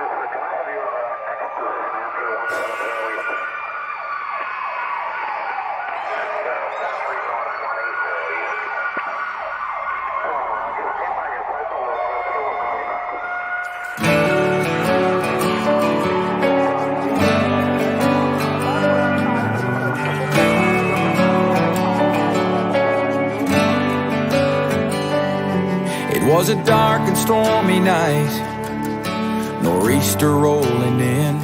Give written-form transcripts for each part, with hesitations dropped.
It was a dark and stormy night, nor'easter rolling in.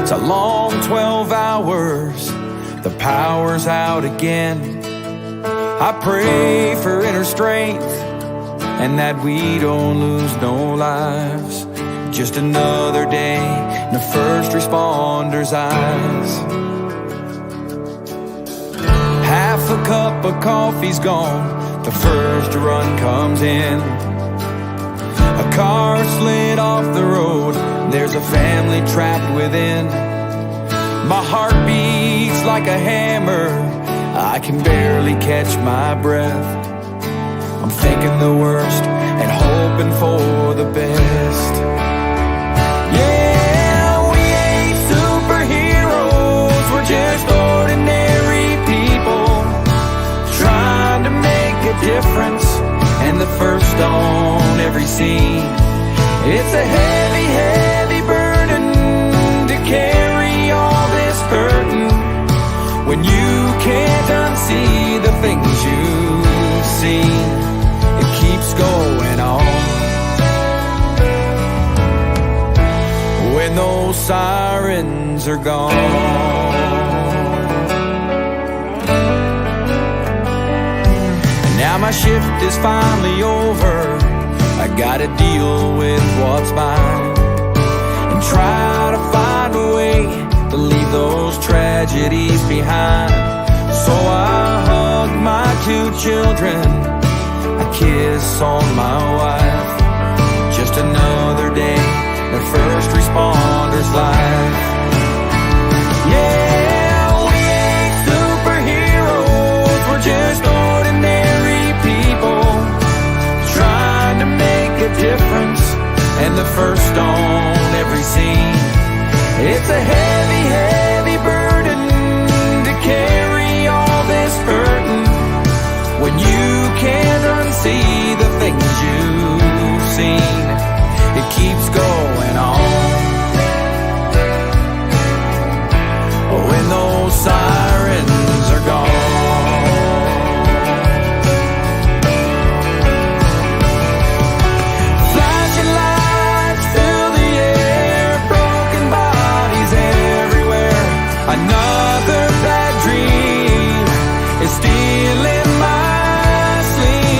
It's a long 12 hours, the power's out again. I pray for inner strength and that we don't lose no lives. Just another day in the first responders' eyes. Half a cup of coffee's gone, the first run comes in. A car slid off the road, there's a family trapped within. My heart beats like a hammer, I can barely catch my breath. I'm thinking the worst and hoping for the best. Yeah, we ain't superheroes, we're just ordinary people trying to make a difference, and the first on every scene. It's a heavy, heavy burden to carry all this burden when you can't unsee the things you've seen. It keeps going on. When those sirens are gone. Now my shift is finally over, I gotta deal with what's mine and try to find a way to leave those tragedies behind. So I hug my 2 children, I kiss on my wife. Just another day in a first responder's life. Yeah, we ain't superheroes, we're just ordinary people trying to make a difference, and the first on every scene. It's a heavy, heavy burden to carry all this burden when you can't unsee the things you've seen. It keeps going on. When those sirens are gone. Flashing lights fill the air, broken bodies everywhere. Another bad dream is stealing my sleep.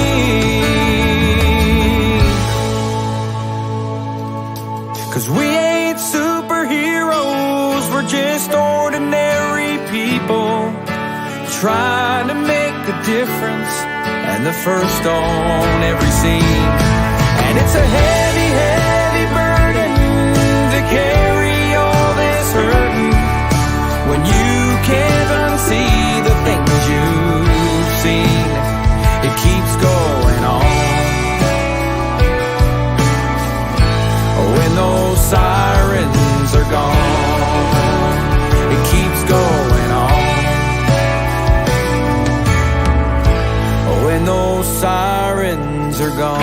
'Cause we ain't superheroes, we're just ordinary people trying to make a difference, and the first on every scene. And it's a heavy, heavy burden to carry all this hurting when you can't unsee the things you've seen. It keeps going on. When those sirens are gone, it keeps going on. When those sirens are gone.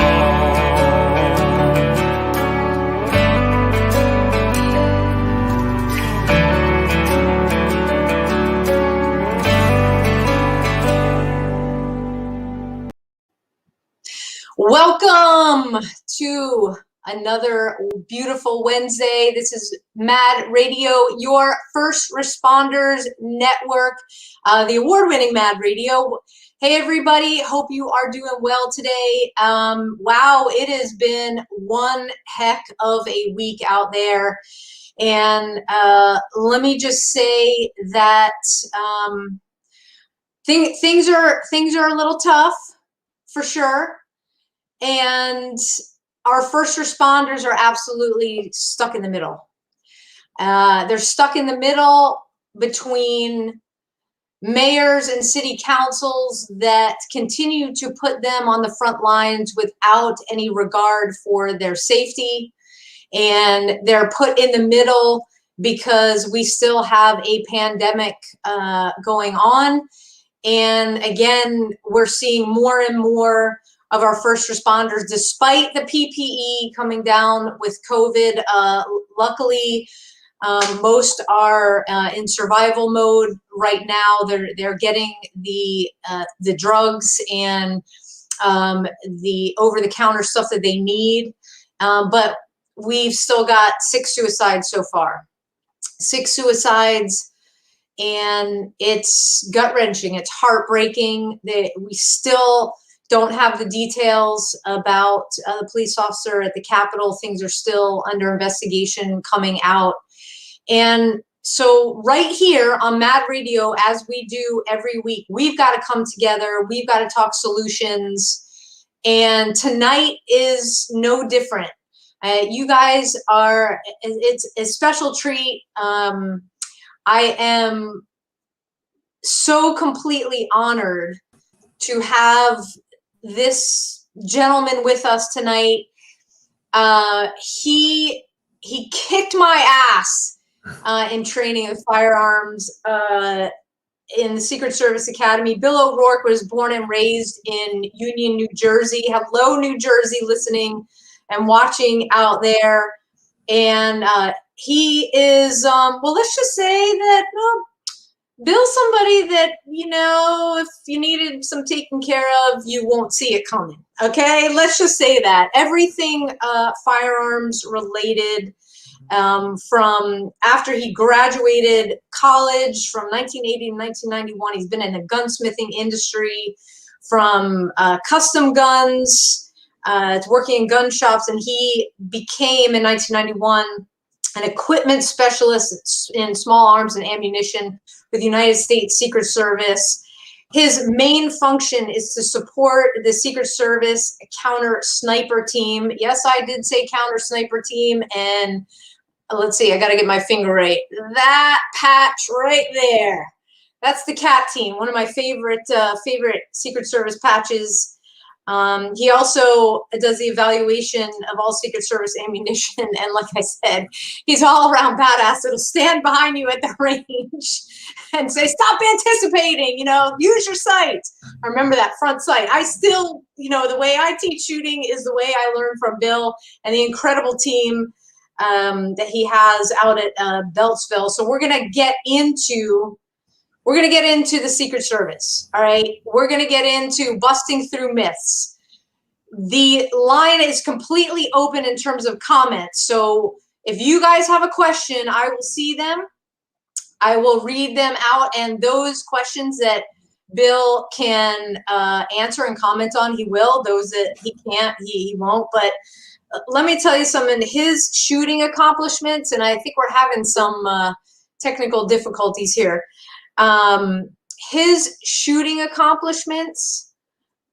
Welcome to another beautiful Wednesday. This is Mad Radio, your first responders network, the award-winning Mad Radio. Hey everybody, hope you are doing well today. Wow, it has been one heck of a week out there. And let me just say that things are a little tough for sure. And our first responders are absolutely stuck in the middle. They're stuck in the middle between mayors and city councils that continue to put them on the front lines without any regard for their safety. and they're put in the middle because we still have a pandemic going on. And again, we're seeing more and more of our first responders, despite the PPE coming down with COVID. Luckily, most are in survival mode right now. They're getting the drugs and the over-the-counter stuff that they need, but we've still got 6 suicides so far. 6 suicides, and it's gut-wrenching. It's heartbreaking that we still don't have the details about the police officer at the Capitol. Things are still under investigation coming out. And so right here on Mad Radio, as we do every week, we've got to come together. We've got to talk solutions. And tonight is no different. You guys are, it's a special treat. I am so completely honored to have this gentleman with us tonight. He kicked my ass in training of firearms in the Secret Service Academy. Bill O'Rourke was born and raised in Union, New Jersey. Hello, New Jersey, listening and watching out there. And he is, well, let's just say that Bill's somebody that, you know, if you needed some taken care of, you won't see it coming. Okay, let's just say that. Everything firearms related, from after he graduated college from 1980 to 1991, he's been in the gunsmithing industry, from custom guns to working in gun shops, and he became in 1991 an equipment specialist in small arms and ammunition with the United States Secret Service. His main function is to support the Secret Service counter sniper team. Yes, I did say counter sniper team, and let's see, I got to get my finger right. That patch right there. That's the CAT team, one of my favorite Secret Service patches. He also does the evaluation of all Secret Service ammunition. And like I said, he's all around badass. It'll stand behind you at the range and say, stop anticipating, you know, use your sight. I remember that front sight. I still, you know, the way I teach shooting is the way I learned from Bill and the incredible team that he has out at Beltsville. So we're going to get into the Secret Service. All right. We're going to get into busting through myths. The line is completely open in terms of comments. So if you guys have a question, I will see them. I will read them out. And those questions that Bill can answer and comment on, he will. Those that he can't, he won't. But let me tell you some of his shooting accomplishments. And I think we're having some technical difficulties here. His shooting accomplishments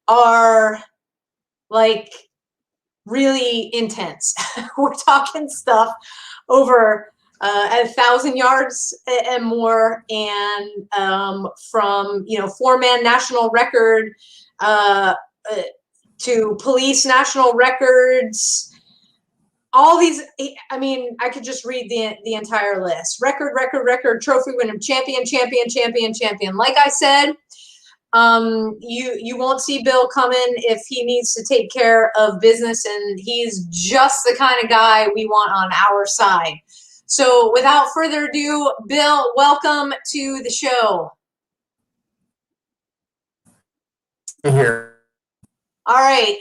are like really intense. We're talking stuff over 1,000 yards and more, and from, you know, 4-man national record to police national records. All these, I mean, I could just read the entire list. Record, trophy winner, champion. Like I said, you won't see Bill coming if he needs to take care of business, and he's just the kind of guy we want on our side. So without further ado, Bill, welcome to the show. Here. All right.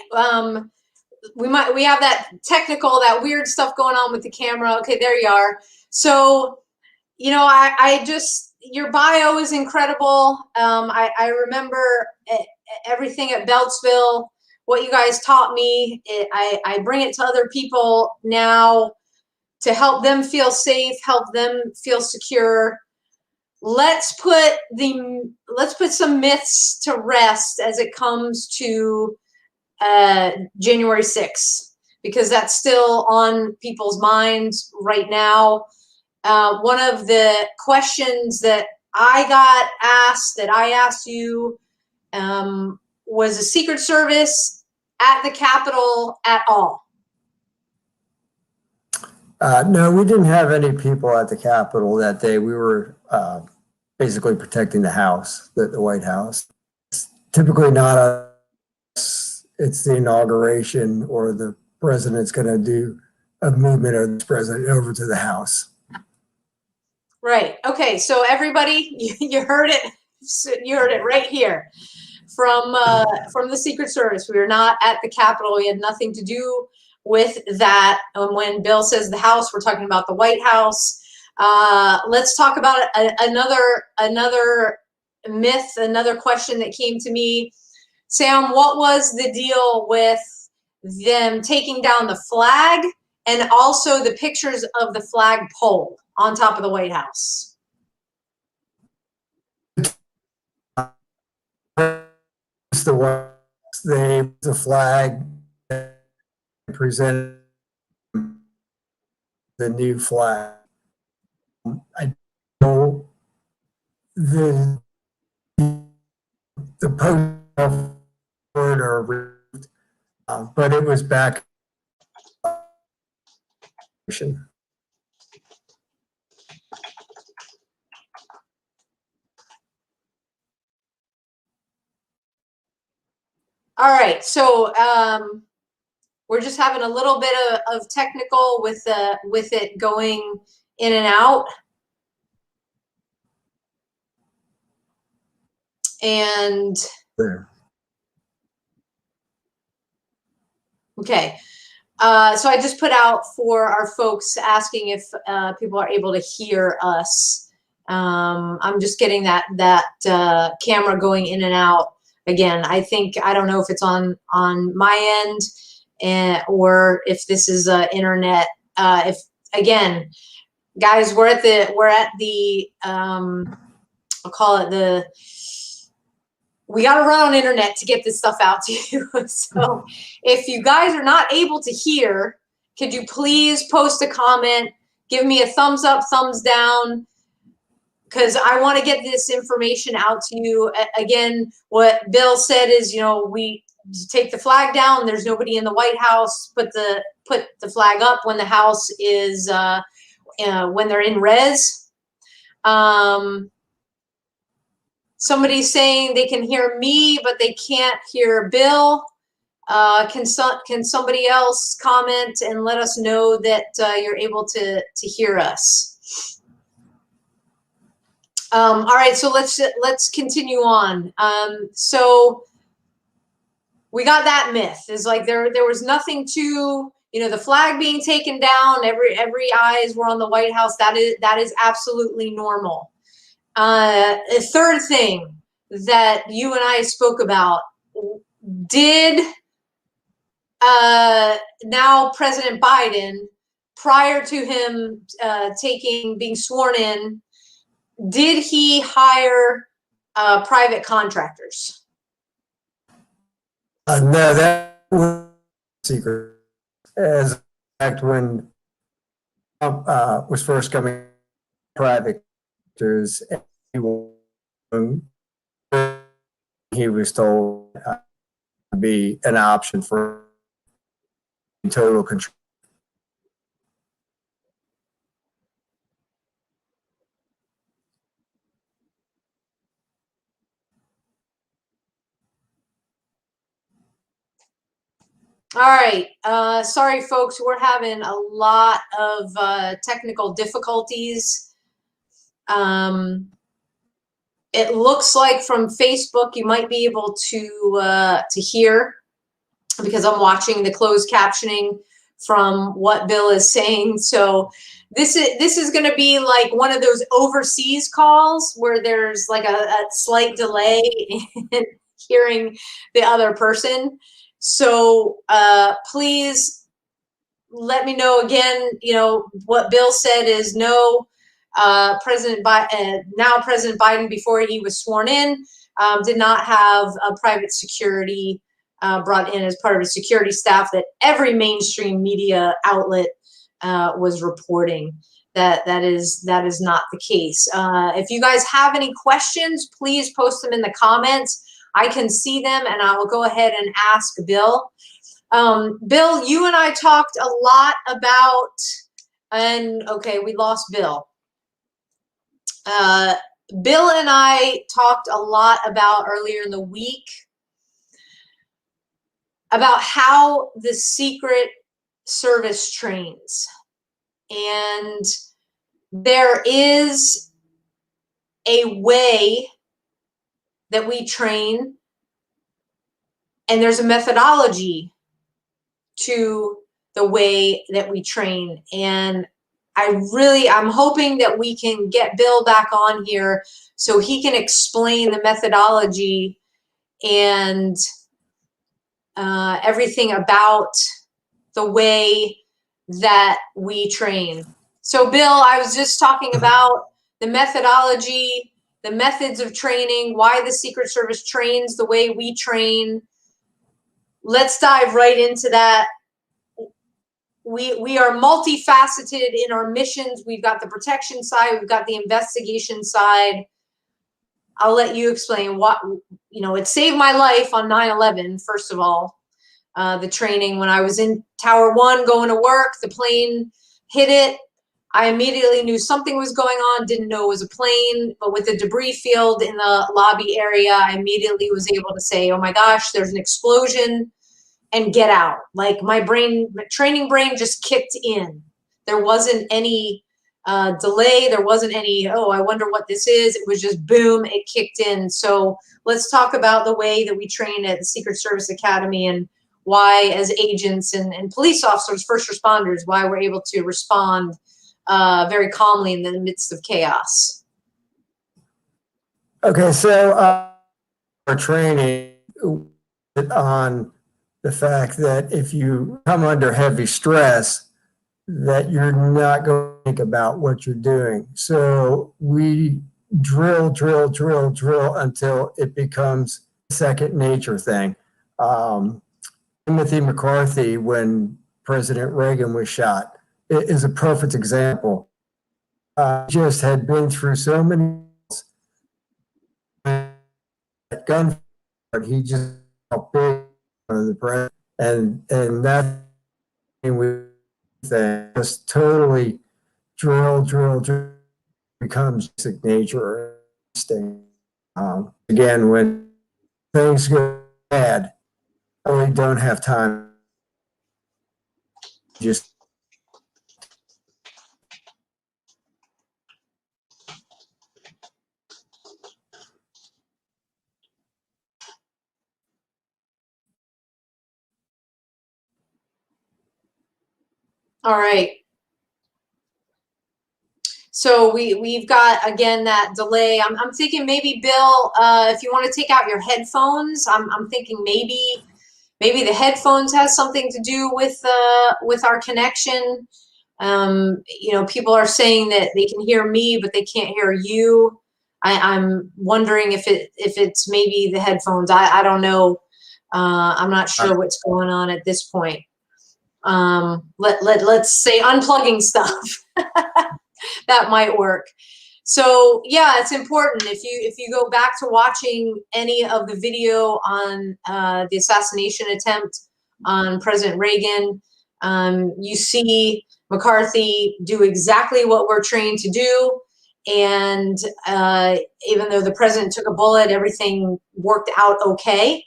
We have that weird stuff going on with the camera. Okay, there you are. So, you know, I just, your bio is incredible. I remember everything at Beltsville, what you guys taught me. I bring it to other people now to help them feel safe, help them feel secure. Let's put some myths to rest as it comes to January 6th, because that's still on people's minds right now. One of the questions that I got asked, that I asked you, was the Secret Service at the Capitol at all? No, we didn't have any people at the Capitol that day. We were basically protecting the House, the White House. It's typically not us. It's the inauguration or the president's going to do a movement of the president over to the House. Right. Okay. So everybody, you heard it. You heard it right here from the Secret Service. We were not at the Capitol. We had nothing to do with that. When Bill says the House, we're talking about the White House. Let's talk about another myth, another question that came to me. Sam, what was the deal with them taking down the flag and also the pictures of the flagpole on top of the White House? The flag presented the new flag. I know the post or but it was back. All right, so we're just having a little bit of technical with it going in and out. And There. Okay, so I just put out for our folks asking if people are able to hear us. I'm just getting that camera going in and out. Again, I don't know if it's on my end or if this is internet. If again, guys, we're at the I'll call it we got to run on internet to get this stuff out to you. So if you guys are not able to hear, could you please post a comment, give me a thumbs up, thumbs down, because I want to get this information out to you. Again, what Bill said is, we take the flag down. There's nobody in the White House. Put the flag up when the House is when they're in res. Somebody's saying they can hear me, but they can't hear Bill. Can somebody else comment and let us know that you're able to hear us? All right, so let's continue on. So we got that myth. Is like there was nothing to the flag being taken down. Every eyes were on the White House. That is absolutely normal. A third thing that you and I spoke about, did now President Biden, prior to him being sworn in, did he hire private contractors? No, that was secret. As a fact, when Trump was first coming, private contractors, he was told to be an option for total control. All right. Sorry, folks. We're having a lot of technical difficulties. It looks like from Facebook you might be able to hear, because I'm watching the closed captioning from what Bill is saying. So this is going to be like one of those overseas calls where there's like a slight delay in hearing the other person. So please let me know again. What Bill said is no. Now President Biden, before he was sworn in, did not have a private security brought in as part of his security staff that every mainstream media outlet was reporting. That is not the case. If you guys have any questions, please post them in the comments. I can see them, and I will go ahead and ask Bill. Bill, you and I talked a lot about And okay, we lost Bill. Bill and I talked a lot about earlier in the week about how the Secret Service trains. And there is a way that we train, and there's a methodology to the way that we train. And I'm hoping that we can get Bill back on here so he can explain the methodology and everything about the way that we train. So Bill, I was just talking about the methodology, the methods of training, why the Secret Service trains the way we train. Let's dive right into that. We are multifaceted in our missions. We've got the protection side, we've got the investigation side. I'll let you explain what, it saved my life on 9/11, first of all. The training, when I was in Tower 1 going to work, the plane hit it. I immediately knew something was going on, didn't know it was a plane, but with the debris field in the lobby area, I immediately was able to say, oh my gosh, there's an explosion, and get out. Like my training brain just kicked in. There wasn't any delay. There wasn't any, oh, I wonder what this is. It was just boom, it kicked in. So let's talk about the way that we train at the Secret Service Academy and why, as agents and police officers, first responders, why we're able to respond very calmly in the midst of chaos. Okay, so our training on the fact that if you come under heavy stress, that you're not going to think about what you're doing. So we drill until it becomes a second nature thing. Timothy McCarthy, when President Reagan was shot, is a perfect example. Just had been through so many gunfire, he just felt big on the president, and that we just totally drill becomes nature. Again, when things go bad, I really don't have time. Just all right. So we've got, again, that delay. I'm thinking maybe, Bill, if you want to take out your headphones, I'm thinking maybe the headphones has something to do with our connection. People are saying that they can hear me, but they can't hear you. I'm wondering if it's maybe the headphones. I don't know. I'm not sure what's going on at this point. Let's say unplugging stuff. That might work. So yeah, it's important if you go back to watching any of the video on the assassination attempt on President Reagan, you see McCarthy do exactly what we're trained to do. And even though the president took a bullet, everything worked out okay.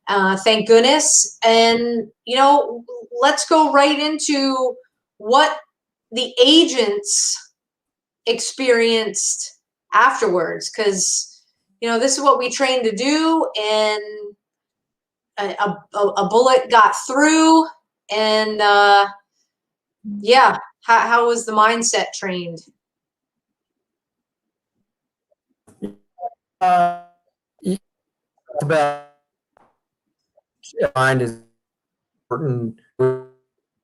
Thank goodness. And, let's go right into what the agents experienced afterwards, because, this is what we trained to do, and a bullet got through, and yeah, how was the mindset trained? About mind is important.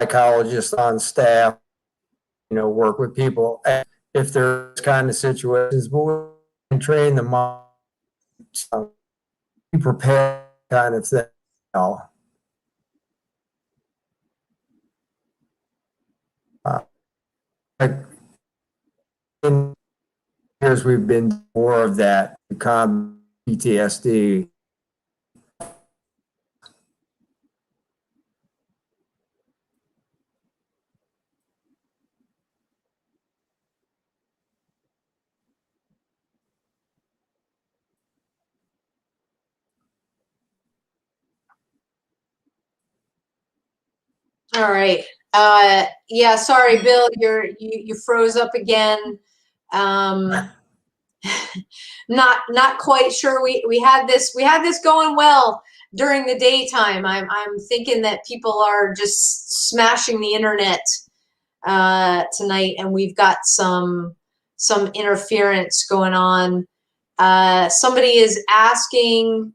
Psychologists on staff, work with people if there's kind of situations, but we can train the mind to be prepared, kind of thing. In years, we've been more of that to combat PTSD. All right. Yeah, sorry, Bill, you froze up again. Not quite sure. We had this going well during the daytime. I'm thinking that people are just smashing the internet tonight, and we've got some interference going on. Somebody is asking,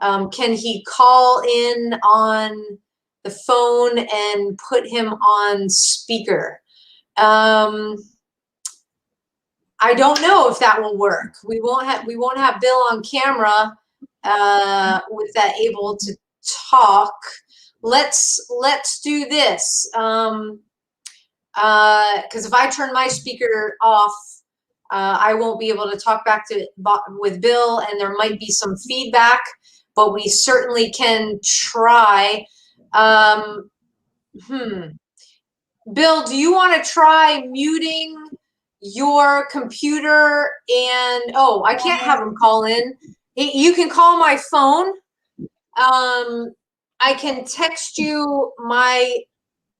can he call in on the phone and put him on speaker? I don't know if that will work. We won't have Bill on camera with that able to talk. Let's do this. Because if I turn my speaker off, I won't be able to talk back with Bill, and there might be some feedback, but we certainly can try. Bill, do you want to try muting your computer? And oh, I can't have him call in. You can call my phone. I can text you my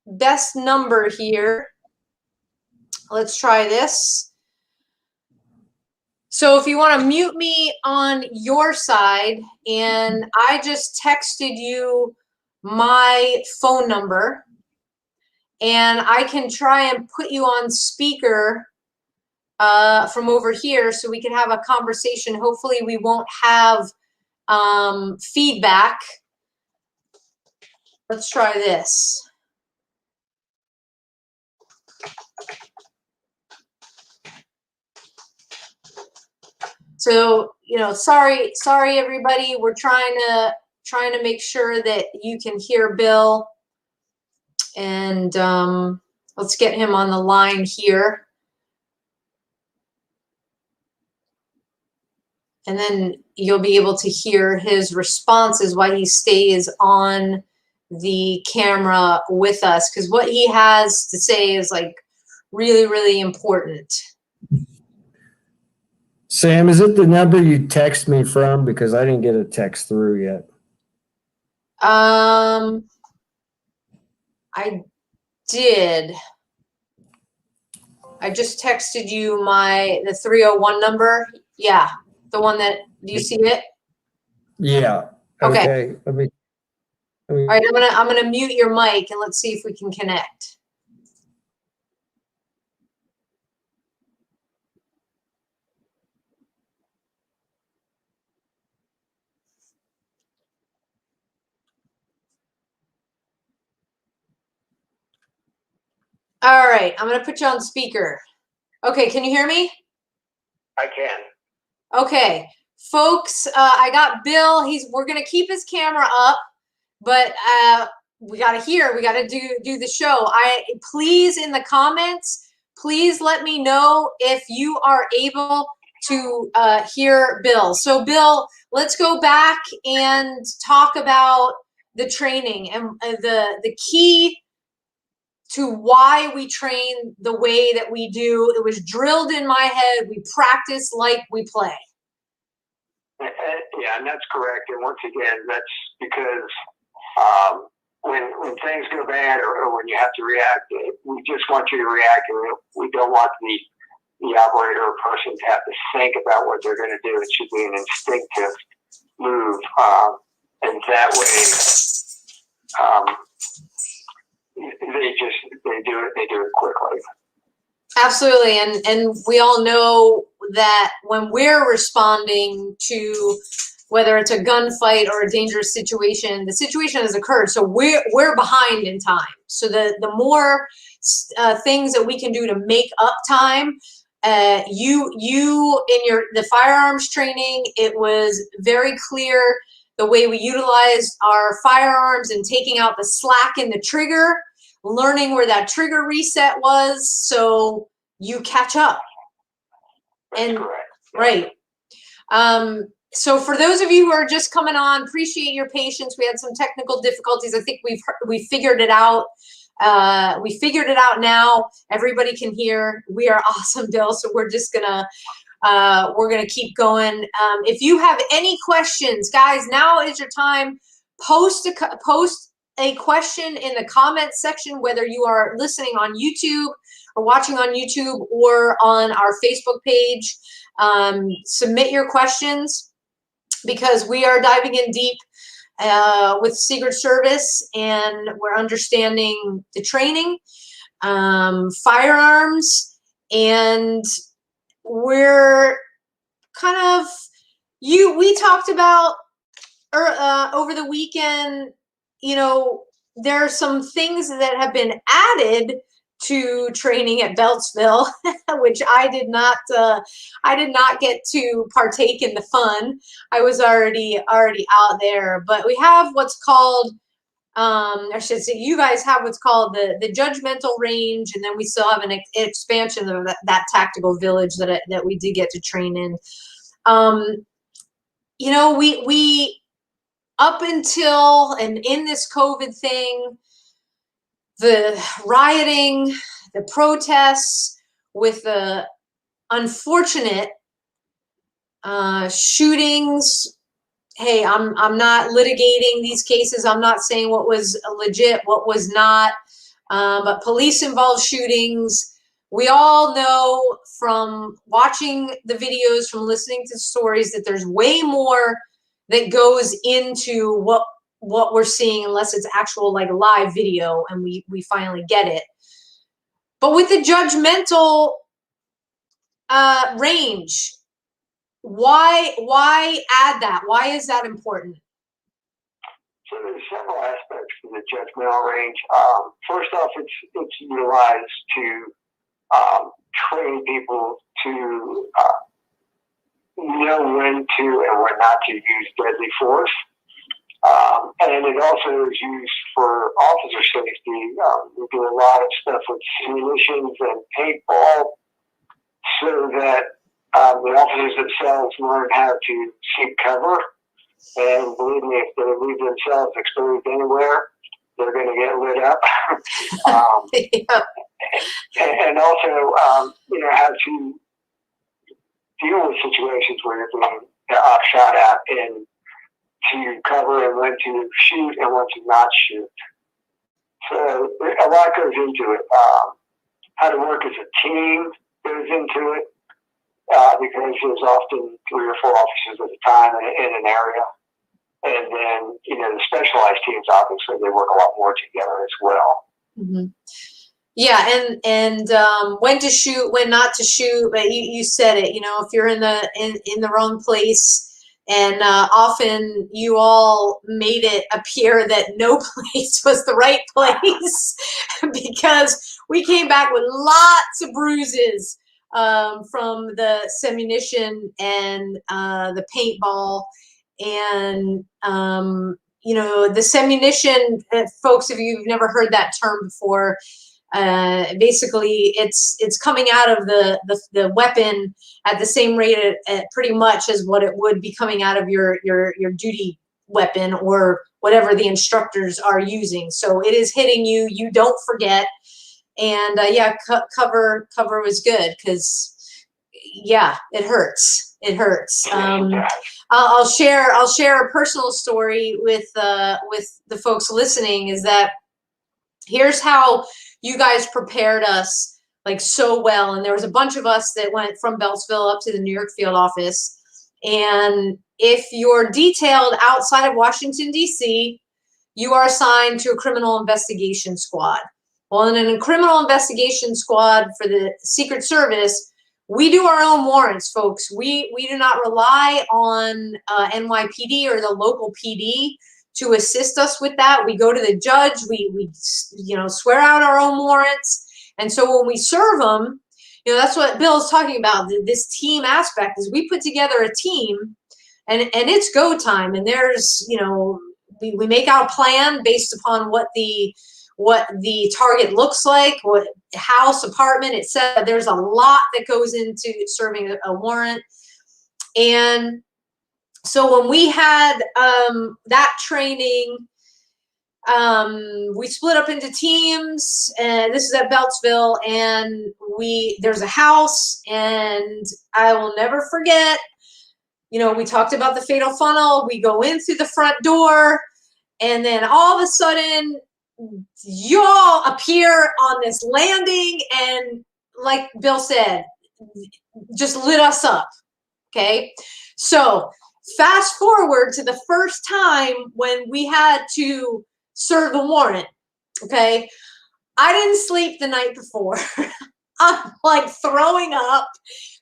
best number here. Let's try this. So if you want to mute me on your side, and I just texted you my phone number, and I can try and put you on speaker from over here so we can have a conversation. Hopefully we won't have feedback. Let's try this. So, sorry everybody. We're trying to make sure that you can hear Bill, and let's get him on the line here. And then you'll be able to hear his responses while he stays on the camera with us, because what he has to say is like really, really important. Sam, is it the number you text me from? Because I didn't get a text through yet. I did. I just texted you the 301 number. Yeah, the one that, do you see it? Yeah. Okay. Let me. All right, I'm gonna mute your mic, and let's see if we can connect. All right, I'm gonna put you on speaker. Okay, can you hear me? I can. Okay, folks, I got Bill. We're gonna keep his camera up, but we gotta do the show. Please, in the comments, please let me know if you are able to hear Bill. So Bill, let's go back and talk about the training and the key to why we train the way that we do. It was drilled in my head. We practice like we play. Yeah, and that's correct. And once again, that's because when things go bad or when you have to react, we just want you to react, and we don't want the operator or person to have to think about what they're going to do. It should be an instinctive move, and that way they do it quickly. Absolutely, and we all know that when we're responding to whether it's a gunfight or a dangerous situation, the situation has occurred, so we're behind in time. So the more things that we can do to make up time, you in the firearms training, it was very clear the way we utilized our firearms and taking out the slack in the trigger, learning where that trigger reset was, so you catch up. That's and correct. Right. So for those of you who are just coming on, appreciate your patience. We had some technical difficulties. I think we figured it out. We figured it out now. Everybody can hear. We are awesome, Bill. So we're just gonna keep going. If you have any questions, guys, now is your time. Post a question in the comments section, whether you are listening on YouTube or watching on YouTube or on our Facebook page. Submit your questions, because we are diving in deep with Secret Service, and we're understanding the training, firearms, and we're kind of, we talked about over the weekend, you know, there are some things that have been added to training at Beltsville, which I did not get to partake in the fun. I was already out there. But we have what's called, I should say, you guys have what's called the judgmental range, and then we still have an expansion of that tactical village that we did get to train in. You know, we up until and in this COVID thing, the rioting, the protests, with the unfortunate shootings. Hey, I'm not litigating these cases. I'm not saying what was legit, what was not. But police-involved shootings, we all know from watching the videos, from listening to stories, that there's way more that goes into what we're seeing, unless it's actual like live video and we finally get it. But with the judgmental range, why add that? Why is that important? So there's several aspects to the judgmental range. First off, it's utilized to train people to know when to and when not to use deadly force. And it also is used for officer safety. We do a lot of stuff with munitions and paintball, so that the officers themselves learn how to seek cover. And believe me, if they leave themselves exposed anywhere, they're going to get lit up. And also, you know, how to deal with situations where you're being shot at, and to cover, and when to shoot and when to not shoot. So a lot goes into it. How to work as a team goes into it, because there's often 3 or 4 officers at a time in an area. And then, you know, the specialized teams, obviously, they work a lot more together as well. Mm-hmm. Yeah, and when to shoot, when not to shoot. But you said it. You know, if you're in the wrong place, and often you all made it appear that no place was the right place, because we came back with lots of bruises from the ammunition and the paintball. And you know, the ammunition, folks, if you've never heard that term before, basically it's coming out of the weapon at the same rate at pretty much as what it would be coming out of your duty weapon, or whatever the instructors are using. So it is hitting you. You don't forget. And yeah, cover was good, because yeah, it hurts. It hurts. I'll share a personal story with the folks listening. Is that here's how you guys prepared us like so well. And there was a bunch of us that went from Beltsville up to the New York field office. And if you're detailed outside of Washington, D.C., you are assigned to a criminal investigation squad. Well, in a criminal investigation squad for the Secret Service, we do our own warrants, folks. We do not rely on NYPD or the local PD to assist us with that. We go to the judge. We you know, swear out our own warrants. And so when we serve them, you know, that's what Bill is talking about. This team aspect is we put together a team, and it's go time. And there's, you know, we make out a plan based upon what the target looks like, what house, apartment, etc. There's a lot that goes into serving a warrant. And so when we had that training, we split up into teams, and this is at Beltsville, and there's a house, and I will never forget, you know, we talked about the fatal funnel. We go in through the front door, And then all of a sudden, y'all appear on this landing and, like Bill said, just lit us up. Okay. So fast forward to the first time when we had to serve a warrant. Okay. I didn't sleep the night before. I'm like throwing up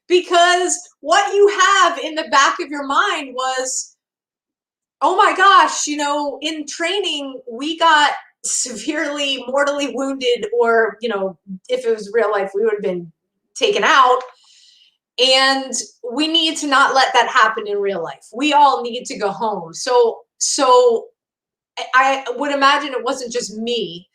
because what you have in the back of your mind was, oh my gosh, you know, in training, we got severely mortally wounded, or, you know, if it was real life, we would have been taken out. And we need to not let that happen in real life. We all need to go home. So I would imagine it wasn't just me.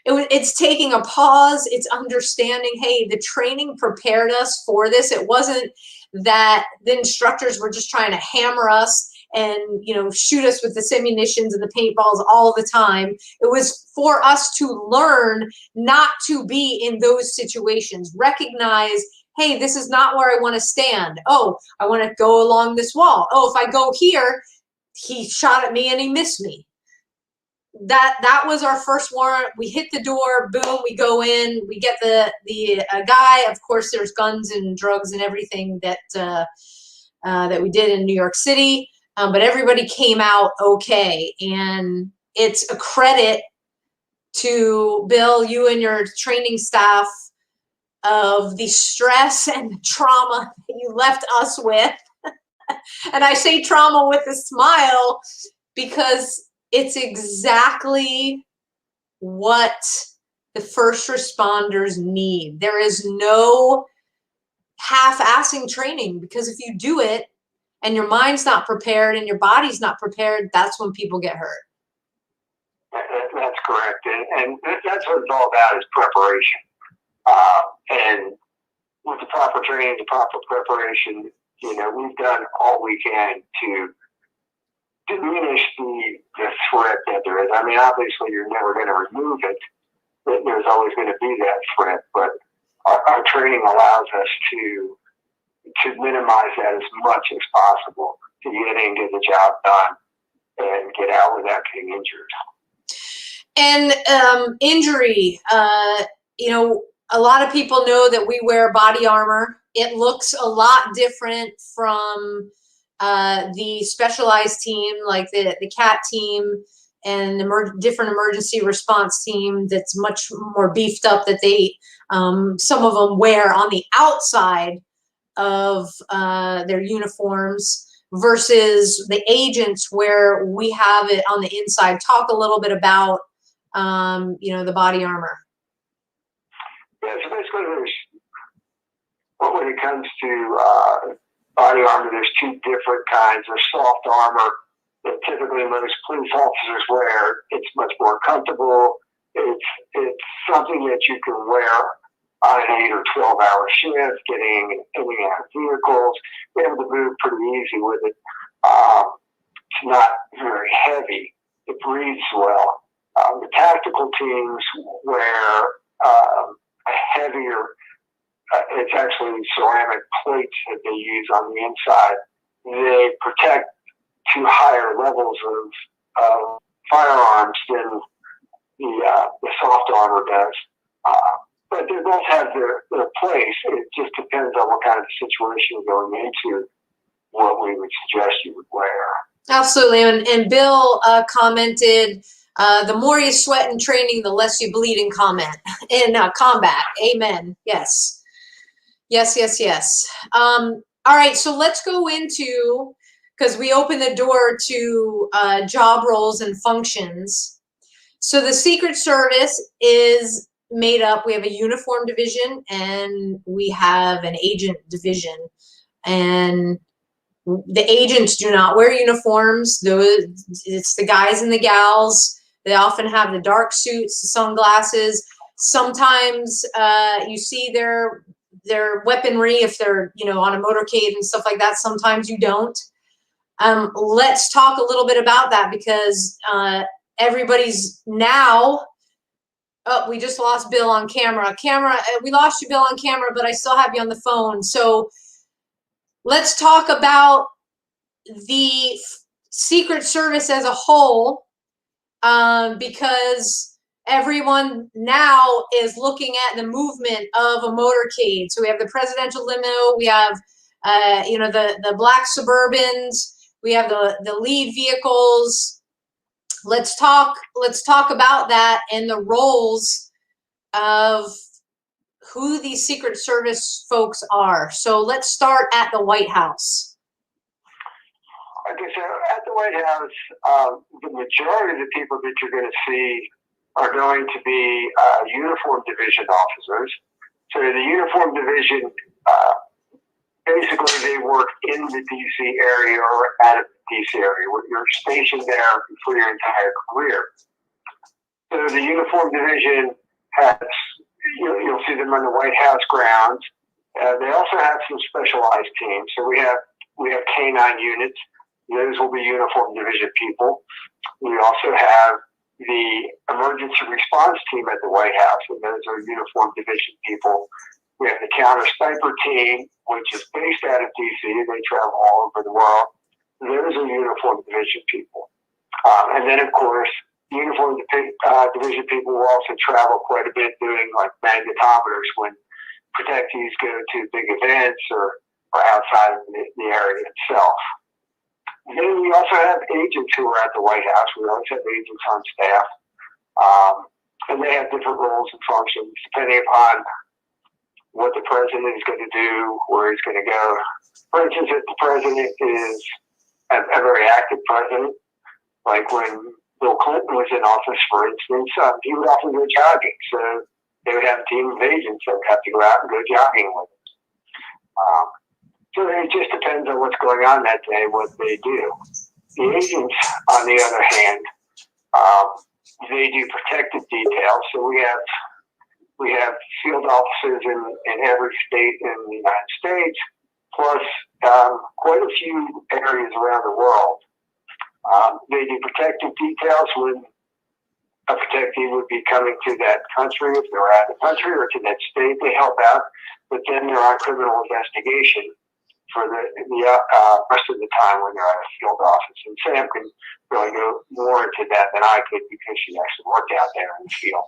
It's taking a pause. It's understanding, hey, the training prepared us for this. It wasn't that the instructors were just trying to hammer us and, you know, shoot us with the simunitions and the paintballs all the time. It was for us to learn not to be in those situations. Recognize, hey, this is not where I want to stand. Oh, I want to go along this wall. Oh, if I go here, he shot at me and he missed me. That was our first warrant. We hit the door, boom, we go in, we get the guy. Of course, there's guns and drugs and everything that that we did in New York City, but everybody came out okay. And it's a credit to Bill, you and your training staff, of the stress and the trauma that you left us with. And I say trauma with a smile because it's exactly what the first responders need. There is no half-assing training, because if you do it and your mind's not prepared and your body's not prepared, that's when people get hurt. That's correct. And that's what it's all about, is preparation. And with the proper training, the proper preparation, you know, we've done all we can to diminish the threat that there is. I mean, obviously, you're never going to remove it. There's always going to be that threat, but our training allows us to minimize that as much as possible, to get in, get the job done, and get out without getting injured. And injury, you know, a lot of people know that we wear body armor. It looks a lot different from the specialized team, like the CAT team and different emergency response team that's much more beefed up, that they, some of them wear on the outside of their uniforms, versus the agents where we have it on the inside. Talk a little bit about, you know, the body armor. Yeah, so basically when it comes to body armor, there's two different kinds. There's soft armor that typically most police officers wear. It's much more comfortable. It's something that you can wear on an 8 or 12-hour shift, getting in and out of vehicles, be able to move pretty easy with it. It's not very heavy. It breathes well. The tactical teams wear a heavier, it's actually ceramic plates that they use on the inside. They protect to higher levels of firearms than the soft armor does. But they both have their place. It just depends on what kind of situation you're going into, what we would suggest you would wear. Absolutely. And Bill commented, the more you sweat in training, the less you bleed in combat. Amen. Yes. Yes, yes, yes. All right, so let's go into, because we opened the door to job roles and functions. So the Secret Service is made up, we have a uniform division and we have an agent division. And the agents do not wear uniforms. It's the guys and the gals. They often have the dark suits, the sunglasses. Sometimes you see their weaponry if they're, you know, on a motorcade and stuff like that. Sometimes you don't. Let's talk a little bit about that, because everybody's now, oh, we just lost Bill on camera. We lost you, Bill, on camera, but I still have you on the phone. So let's talk about the Secret Service as a whole because everyone now is looking at the movement of a motorcade. So we have the presidential limo, we have the black Suburbans, we have the lead vehicles. Let's talk about that and the roles of who these Secret Service folks are. So let's start at the White House. Okay, so at the White House, the majority of the people that you're going to see are going to be uniform division officers. So the uniform division, basically they work in the D.C. area or out of the D.C. area. You're stationed there for your entire career. So the uniform division has, you'll see them on the White House grounds. They also have some specialized teams. So we have K-9 units. Those will be uniform division people. We also have the emergency response team at the White House, and those are uniform division people. We have the counter sniper team, which is based out of D.C. They travel all over the world. Those are uniform division people. And then, of course, uniform division people will also travel quite a bit doing like magnetometers when protectees go to big events or outside of the area itself. And then we also have agents who are at the White House. We always have agents on staff. And they have different roles and functions depending upon what the president is going to do, where he's going to go. For instance, if the president is a very active president, like when Bill Clinton was in office, for instance, he would often go jogging. So they would have a team of agents that would have to go out and go jogging with him. So it just depends on what's going on that day, what they do. The agents, on the other hand, they do protective details. So we have field officers in every state in the United States, plus quite a few areas around the world. They do protective details when a protectee would be coming to that country, if they're out of the country, or to that state, they help out. But then they're on criminal investigation for the rest of the time when they're at a field office. And Sam can really go more into that than I could because she actually worked out there in the field.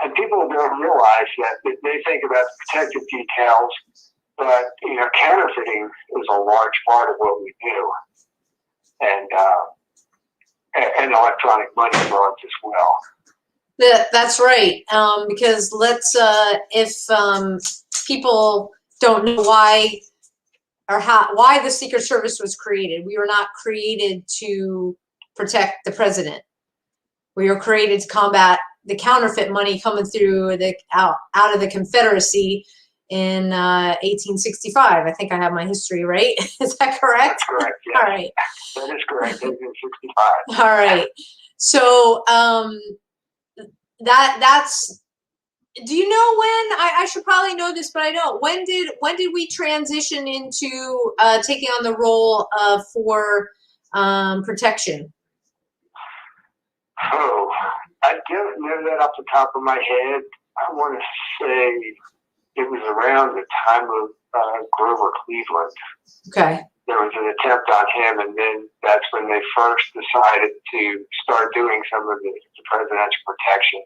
And people don't realize that they think about protective details, but counterfeiting is a large part of what we do, and electronic money frauds as well. That's right. Because if people don't know why the Secret Service was created, we were not created to protect the president. We were created to combat the counterfeit money coming through out of the Confederacy in 1865. I think I have my history right. Is that correct? That's correct. Yeah. All right. That is correct. 1865. All right. So that's. Do you know when? I should probably know this, but I don't. When did we transition into taking on the role for protection? Oh, I don't know that off the top of my head. I want to say it was around the time of Grover Cleveland. Okay. There was an attempt on him, and then that's when they first decided to start doing some of the presidential protection.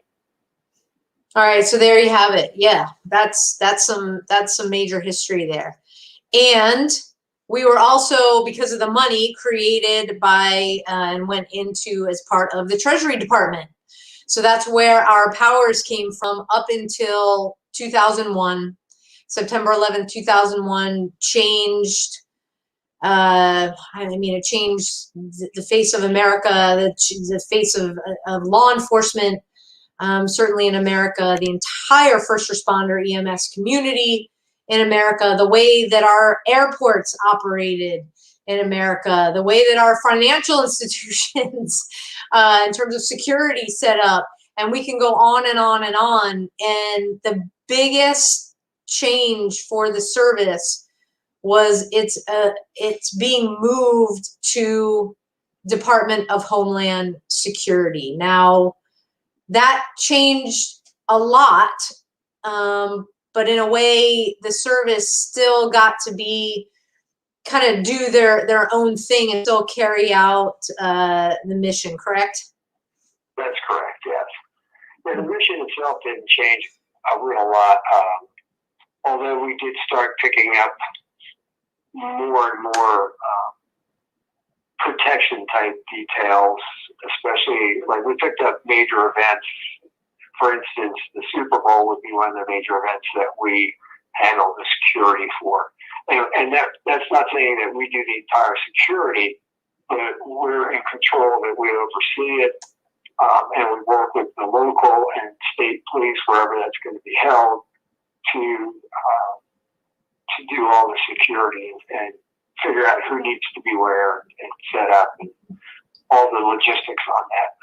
All right, so there you have it. Yeah, that's some major history there. And we were also, because of the money, created by and went into as part of the Treasury Department. So that's where our powers came from up until 2001. September 11th, 2001 changed. It changed the face of America, the face of law enforcement. Certainly in America, the entire first responder EMS community in America, the way that our airports operated in America, the way that our financial institutions in terms of security set up, and we can go on and on and on. And the biggest change for the service was it's being moved to Department of Homeland Security. Now, that changed a lot, but in a way, the service still got to be kind of do their own thing and still carry out the mission, correct? That's correct, yes. And the mission itself didn't change a real lot, although we did start picking up more and more protection type details, especially like we picked up major events. For instance, the Super Bowl would be one of the major events that we handle the security for. And that's not saying that we do the entire security, but we're in control, that we oversee it, and we work with the local and state police, wherever that's going to be held, to do all the security and figure out who needs to be where and set up and all the logistics on that.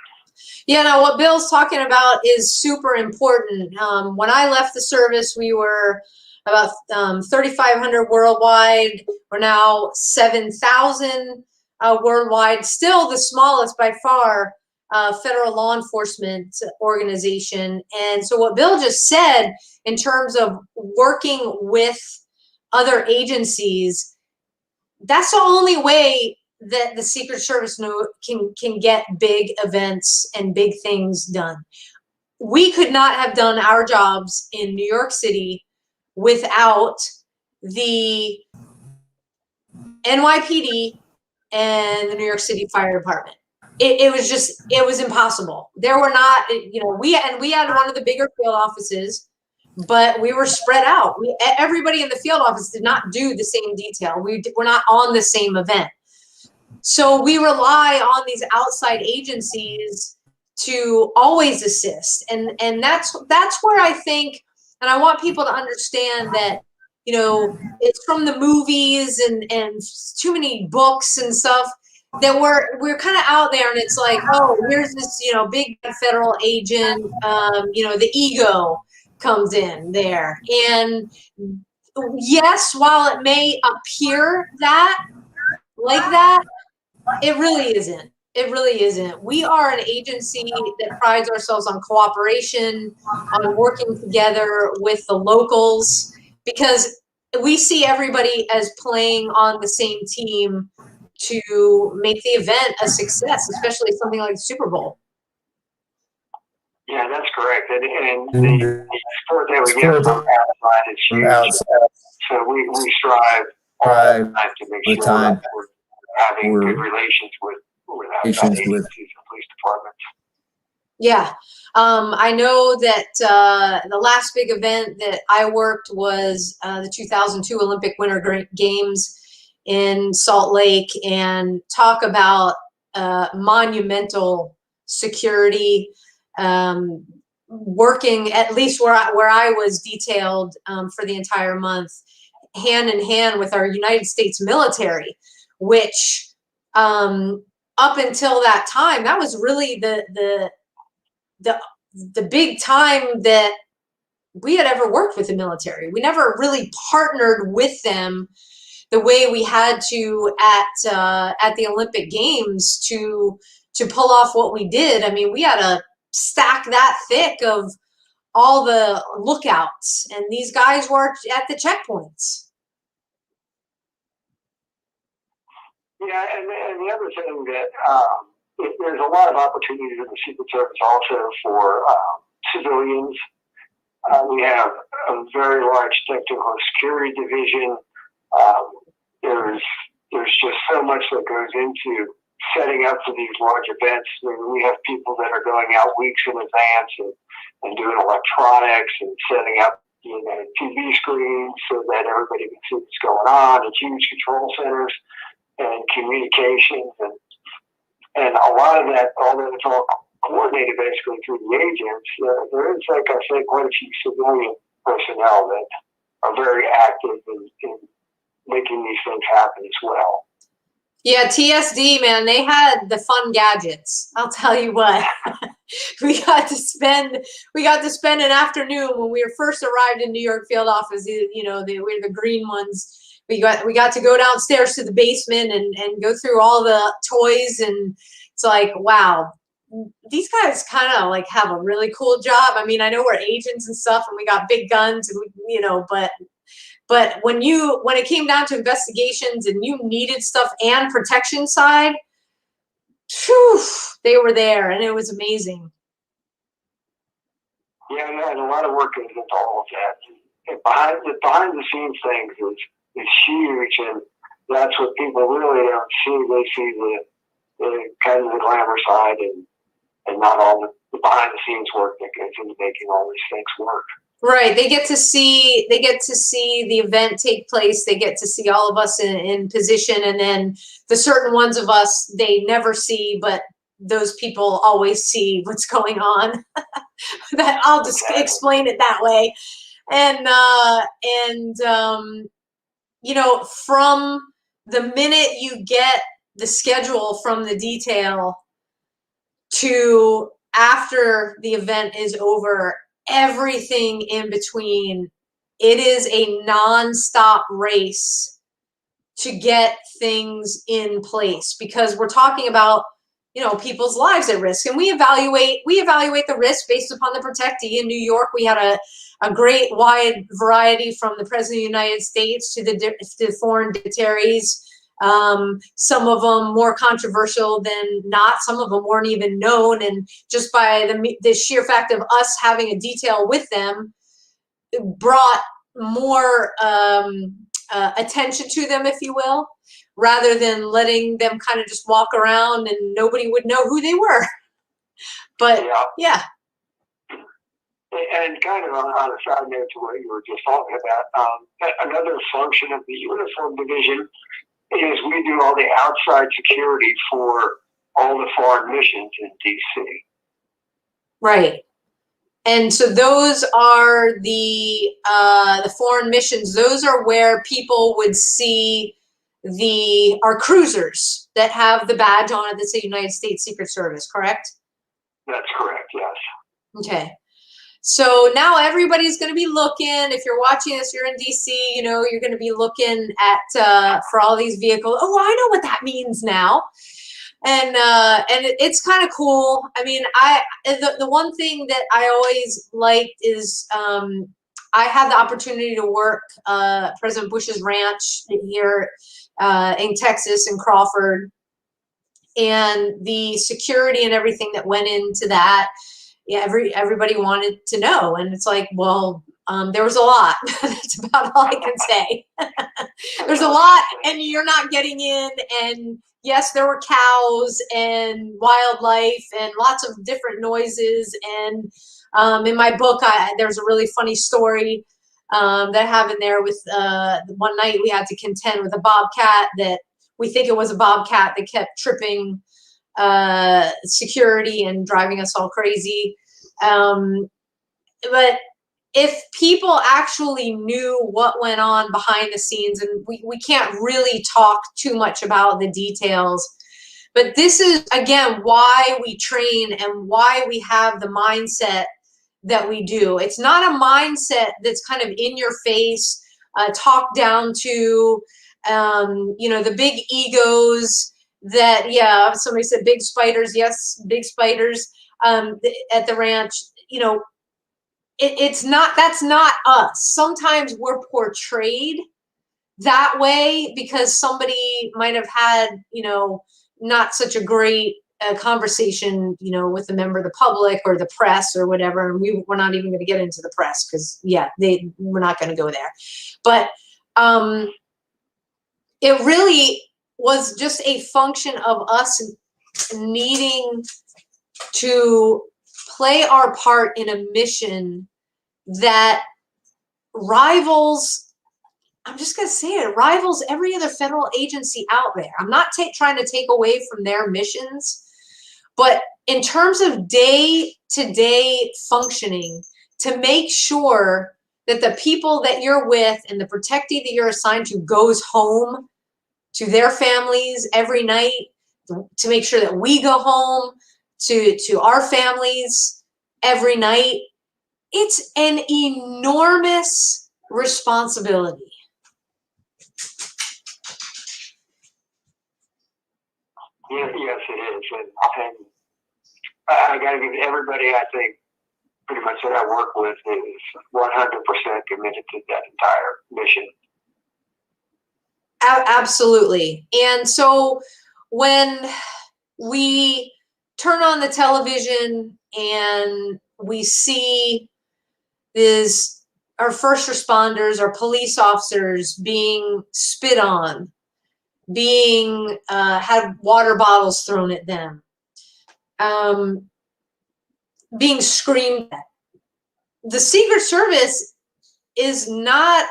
Yeah, no, what Bill's talking about is super important. When I left the service, we were about 3,500 worldwide. We're now 7,000 worldwide. Still the smallest by far federal law enforcement organization. And so what Bill just said in terms of working with other agencies, that's the only way that the Secret Service can get big events and big things done. We could not have done our jobs in New York City without the NYPD and the New York City Fire Department. It was impossible. There were not, we had one of the bigger field offices, but we were spread out. Everybody in the field office did not do the same detail. We're not on the same event. So we rely on these outside agencies to always assist. And that's where I think, and I want people to understand that, it's from the movies and too many books and stuff that we're kind of out there, and it's like, oh, here's this, big federal agent, the ego comes in there. And yes, while it may appear like that, it really isn't. It really isn't. We are an agency that prides ourselves on cooperation, on working together with the locals, because we see everybody as playing on the same team to make the event a success, especially something like the Super Bowl. Yeah, that's correct. And the support that we get from outside is huge. So we strive all the time to make sure that we're having good relations with outside agencies and police departments. Yeah. I know that the last big event that I worked was the 2002 Olympic Winter Games in Salt Lake, and talk about monumental security, working at least where I was detailed for the entire month, hand in hand with our United States military, which up until that time, that was really the big time that we had ever worked with the military. We never really partnered with them the way we had to at the Olympic Games to pull off what we did. I mean, we had to stack that thick of all the lookouts, and these guys were at the checkpoints. Yeah, and the other thing that there's a lot of opportunities in the Secret Service also for civilians. We have a very large technical security division. There's just so much that goes into setting up for these large events. I mean, we have people that are going out weeks in advance and doing electronics and setting up TV screens so that everybody can see what's going on, and huge control centers and communications, and a lot of that, although it's all coordinated basically through the agents, there is, like I said, quite a few civilian personnel that are very active in making these things happen as well. Yeah, TSD, man, they had the fun gadgets. I'll tell you what. we got to spend an afternoon when we first arrived in New York field office. We were the green ones. We got to go downstairs to the basement and go through all the toys, and it's like, wow, these guys kind of like have a really cool job. I mean, I know we're agents and stuff, and we got big guns, and but when it came down to investigations and you needed stuff and protection side, Whew, they were there, and it was amazing. Yeah, and a lot of work goes into all of that. And behind the scenes things is huge, and that's what people really don't see. They see the kind of the glamour side and not all the behind the scenes work that goes into making all these things work. Right. They get to see the event take place. They get to see all of us in position, and then the certain ones of us they never see, but those people always see what's going on. That I'll just explain it that way. And you know, from the minute you get the schedule from the detail to after the event is over, everything in between, it is a non-stop race to get things in place, because we're talking about, you know, people's lives at risk, and we evaluate the risk based upon the protectee. In New York, we had a great wide variety from the President of the United States to the foreign dignitaries. Some of them more controversial than not. Some of them weren't even known, and just by the sheer fact of us having a detail with them, it brought more attention to them, if you will, rather than letting them kind of just walk around and nobody would know who they were. But yeah. And kind of on a side note to what you were just talking about, another function of the uniform division is we do all the outside security for all the foreign missions in DC. Right. And so those are the foreign missions. Those are where people would see our cruisers that have the badge on it that say United States Secret Service, correct? That's correct, yes. Okay. So now everybody's going to be looking. If you're watching this, you're in DC, you know, you're going to be looking at for all these vehicles. Oh, I know what that means now. And it's kind of cool. I mean, the one thing that I always liked is I had the opportunity to work President Bush's ranch here in Texas, in Crawford, and the security and everything that went into that. Yeah, everybody wanted to know, and it's like, well, there was a lot. That's about all I can say. There's a lot, and you're not getting in. And yes, there were cows and wildlife and lots of different noises. And in my book, there's a really funny story that I have in there with one night we had to contend with a bobcat that we think it was a bobcat that kept tripping security and driving us all crazy. But if people actually knew what went on behind the scenes, and we can't really talk too much about the details, but this is, again, why we train and why we have the mindset that we do. It's not a mindset that's kind of in your face, talked down to, you know, the big egos that, yeah, somebody said big spiders. Yes, big spiders at the ranch. You know, it's not, that's not us. Sometimes we're portrayed that way because somebody might have had, you know, not such a great conversation, you know, with a member of the public or the press or whatever. And we're not even going to get into the press because, yeah, we're not going to go there. But it really was just a function of us needing to play our part in a mission that rivals, I'm just going to say it, rivals every other federal agency out there. I'm not trying to take away from their missions, but in terms of day-to-day functioning, to make sure that the people that you're with and the protectee that you're assigned to goes home to their families every night, to make sure that we go home to our families every night, it's an enormous responsibility. Yes, it is. And I got to give everybody, I think, pretty much that I work with is 100% committed to that entire mission. Absolutely. And so when we turn on the television and we see our first responders, our police officers being spit on, being had water bottles thrown at them, being screamed at. The Secret Service is not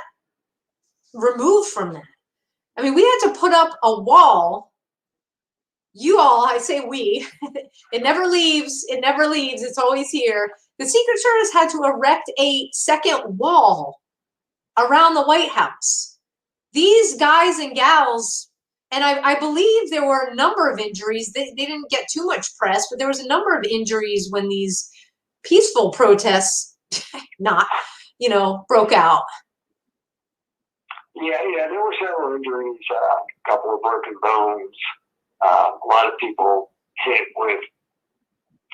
removed from that. I mean, we had to put up a wall. You all, I say we, it never leaves, it's always here. The Secret Service had to erect a second wall around the White House. These guys and gals, and I believe there were a number of injuries. They didn't get too much press, but there was a number of injuries when these peaceful protests broke out. Yeah, there were several injuries, a couple of broken bones, a lot of people hit with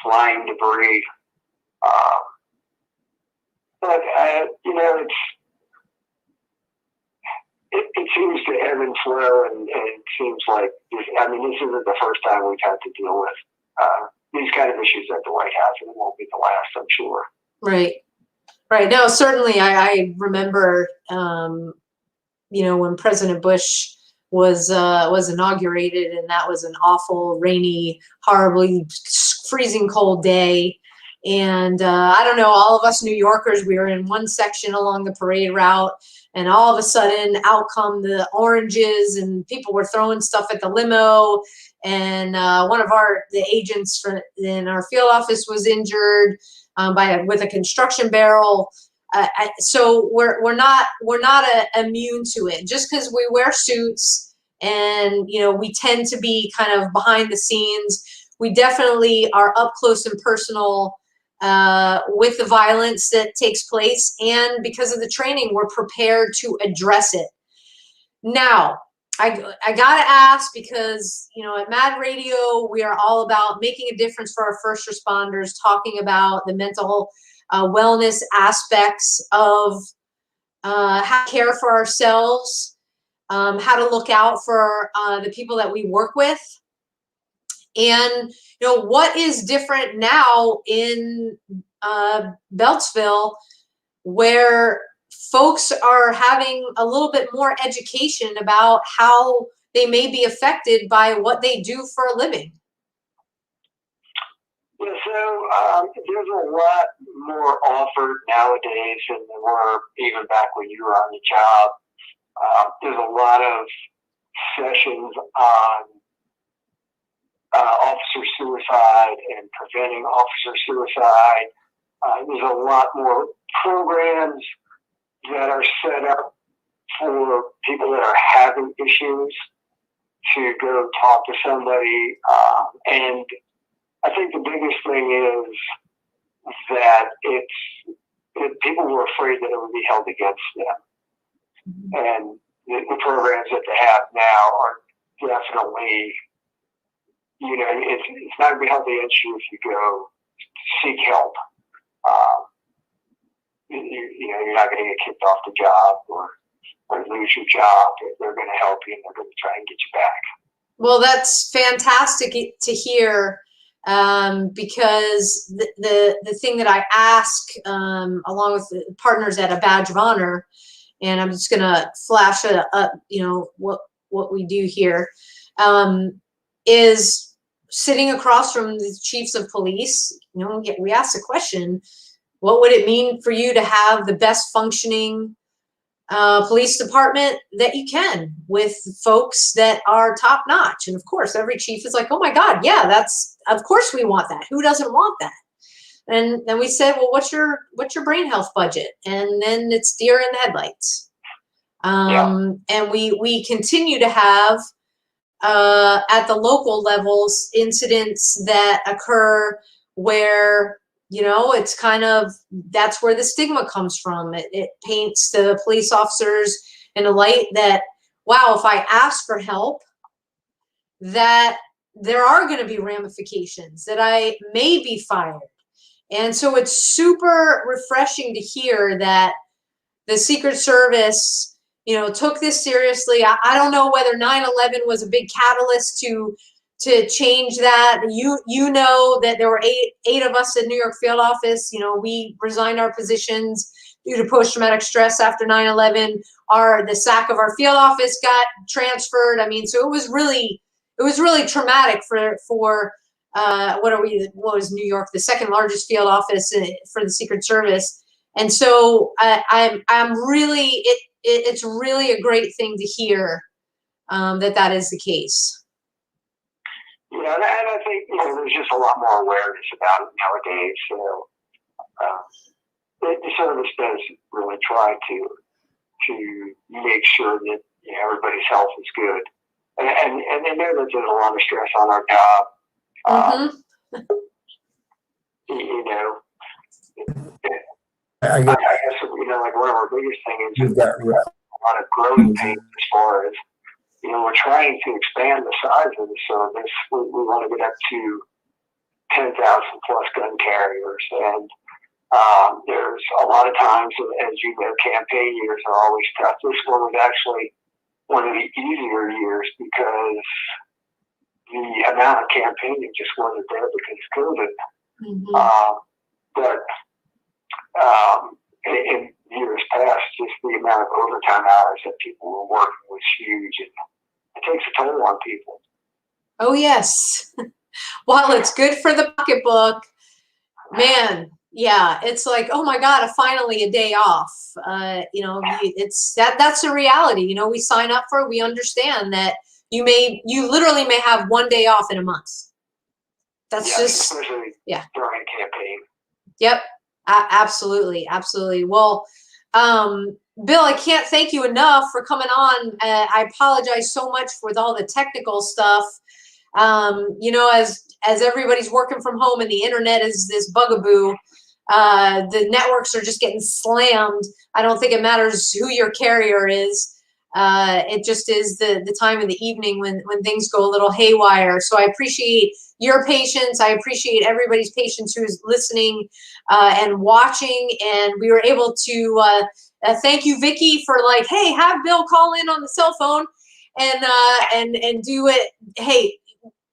flying debris. But it seems to ebb and flow, and it seems like this isn't the first time we've had to deal with these kind of issues at the White House, and it won't be the last, I'm sure. Right. No, certainly. I remember, when President Bush was inaugurated, and that was an awful, rainy, horribly freezing cold day. And I don't know, all of us New Yorkers, we were in one section along the parade route, and all of a sudden out come the oranges, and people were throwing stuff at the limo. And one of the agents in our field office was injured with a construction barrel. So we're not immune to it. Just because we wear suits and we tend to be kind of behind the scenes, we definitely are up close and personal with the violence that takes place, and because of the training, we're prepared to address it. Now, I gotta ask, because at Mad Radio we are all about making a difference for our first responders, talking about the mental wellness aspects of how to care for ourselves, how to look out for the people that we work with. And what is different now in Beltsville, where folks are having a little bit more education about how they may be affected by what they do for a living? Yeah, so there's a lot more offered nowadays than there were even back when you were on the job. There's a lot of sessions on officer suicide and preventing officer suicide. There's a lot more programs that are set up for people that are having issues to go talk to somebody. And I think the biggest thing is that people were afraid that it would be held against them. And the programs that they have now are definitely, it's not going to be held against you if you go seek help. You're not going to get kicked off the job or lose your job. They're going to help you, and they're going to try and get you back. Well, that's fantastic to hear, because the thing that I ask, along with the partners at A Badge of Honor, and I'm just going to flash it up, what we do here, is sitting across from the chiefs of police. We ask the question, what would it mean for you to have the best functioning police department that you can, with folks that are top notch? And of course, every chief is like, oh my God, yeah, of course we want that. Who doesn't want that? And then we said, well, what's your brain health budget? And then it's deer in the headlights. And we continue to have at the local levels incidents that occur where it's kind of, that's where the stigma comes from. It paints the police officers in a light that, wow, if I ask for help, that there are going to be ramifications, that I may be fired. And so it's super refreshing to hear that the Secret Service, took this seriously. I don't know whether 9/11 was a big catalyst to to change that. You know that there were eight of us in New York field office. You know, we resigned our positions due to post-traumatic stress after 9/11. The SAC of our field office got transferred. I mean, so it was really traumatic for what was New York, the second largest field office for the Secret Service. And so I'm really, it's really a great thing to hear that is the case. Yeah, and I think, you know, there's just a lot more awareness about it nowadays. So the service does really try to make sure that, you know, everybody's health is good. And they know that there's a lot of stress on our job. You know, I guess, you know, like one of our biggest things is a lot of growing pains as far as, you know, we're trying to expand the size of the service. We want to get up to 10,000 plus gun carriers. And there's a lot of times, as you know, campaign years are always tough. This one was actually one of the easier years because the amount of campaigning just wasn't there because of COVID. But in years past, just the amount of overtime hours that people were working was huge, and it takes a toll on people. Oh yes. While it's good for the pocketbook, man, yeah, it's like, oh my God, finally a day off. You know, it's that's a reality. You know, we sign up for it. We understand that you literally may have one day off in a month. That's just, especially during campaign. Yep. Absolutely. Absolutely. Well, Bill, I can't thank you enough for coming on. I apologize so much with all the technical stuff. You know, as everybody's working from home and the internet is this bugaboo, the networks are just getting slammed. I don't think it matters who your carrier is. It just is the time of the evening when things go a little haywire. So I appreciate your patience. I appreciate everybody's patience who's listening and watching. And we were able to thank you, Vicki, for like, hey, have Bill call in on the cell phone and do it. Hey,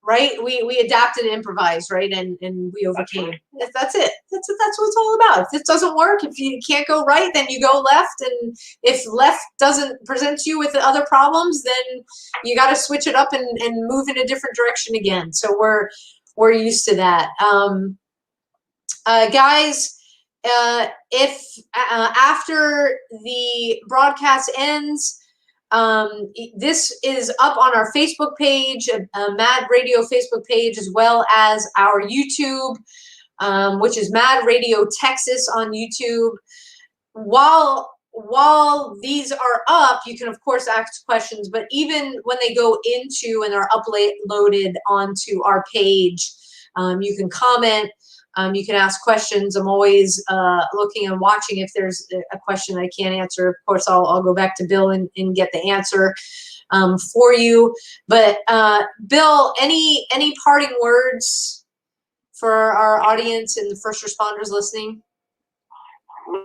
right? We adapted and improvised, right? And we overcame. That's it. That's what it's all about. If this doesn't work, if you can't go right, then you go left. And if left doesn't present you with other problems, then you got to switch it up and move in a different direction again. So we're used to that. Guys, if after the broadcast ends, this is up on our Facebook page, Mad Radio Facebook page, as well as our YouTube, which is Mad Radio Texas on YouTube. While these are up, you can of course ask questions, but even when they go into and are uploaded onto our page, you can comment. You can ask questions. I'm always looking and watching if there's a question I can't answer. Of course, I'll go back to Bill and get the answer for you. But Bill, any parting words for our audience and the first responders listening?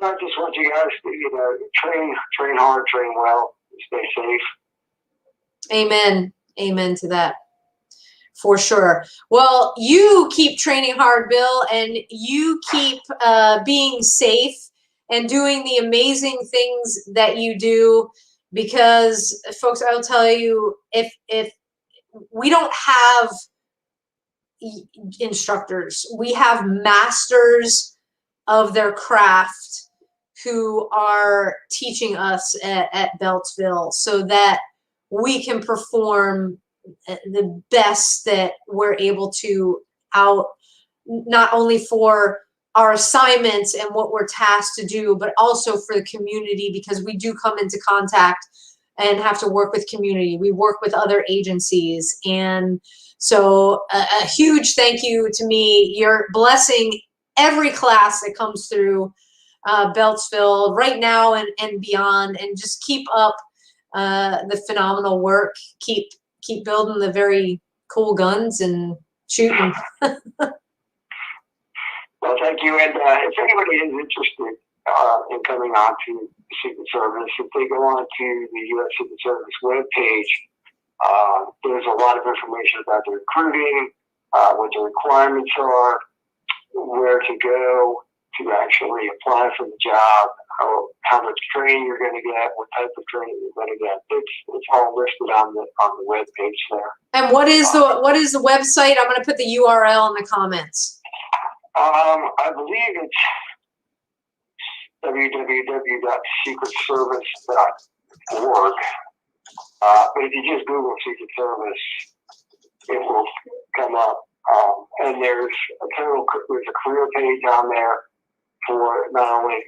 I just want you guys to train hard, train well, stay safe. Amen. Amen to that. For sure. Well, you keep training hard, Bill, and you keep being safe and doing the amazing things that you do, because, folks, I'll tell you, if we don't have instructors, we have masters of their craft who are teaching us at Beltsville so that we can perform the best that we're able to out, not only for our assignments and what we're tasked to do, but also for the community, because we do come into contact and have to work with community. We work with other agencies. And so a huge thank you to me. You're blessing every class that comes through Beltsville right now and beyond, and just keep up the phenomenal work. Keep building the very cool guns and shooting. Well, thank you. And if anybody is interested in coming on to the Secret Service, if they go on to the U.S. Secret Service webpage, There's a lot of information about the recruiting, what the requirements are, where to go to actually apply for the job, how much training you're going to get, what type of training you're going to get. It's all listed on the web page there. And what is the website? I'm going to put the URL in the comments. I believe it's www.secretservice.org. But if you just Google Secret Service, it will come up. And there's a career page on there for not only